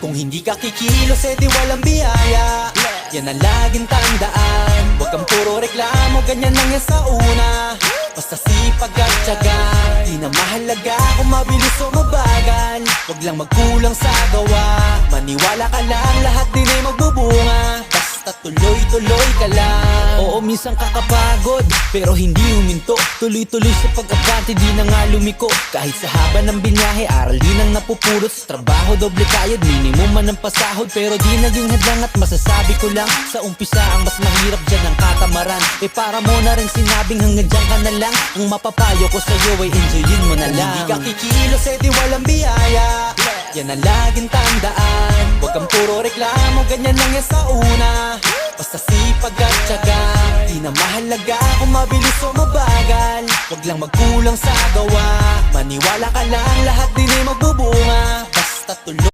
Kung hindi ka kikilos, edi walang biyaya. Yan ang laging tandaan. Huwag kang puro reklamo, ganyan lang yan sa una. Basta sipag at tiyaga, di na mahalaga kung mabilis o mabagal. Huwag lang magkulang sa gawa, maniwala ka lang, lahat din ay magbubunga. Basta tuloy-tuloy ka lang. Oo, minsan kakapagod, pero hindi huminto. Tuloy-tuloy sa pag-abante, di na nga lumiko. Kahit sa haba ng binyahe, aral din ang napupulot. Sa trabaho, doble kayod, minimum man ang pasahod. Pero di naging hadlang at masasabi ko lang, sa umpisa ang mas mahirap dyan ang katamaran. Eh para mo na rin sinabing hanggang dyan ka na lang. Ang mapapayo ko sa'yo ay enjoyin mo na lang. Kung hindi ka kikilos, edi walang biyaya. Yan ang laging tandaan. Huwag kang puro reklamo, ganyan lang yan sa una. Basta sipag at tiyaga, di na mahalaga kung mabilis o mabagal. Huwag lang magkulang sa gawa, maniwala ka lang, lahat din ay magbubunga. Basta tuloy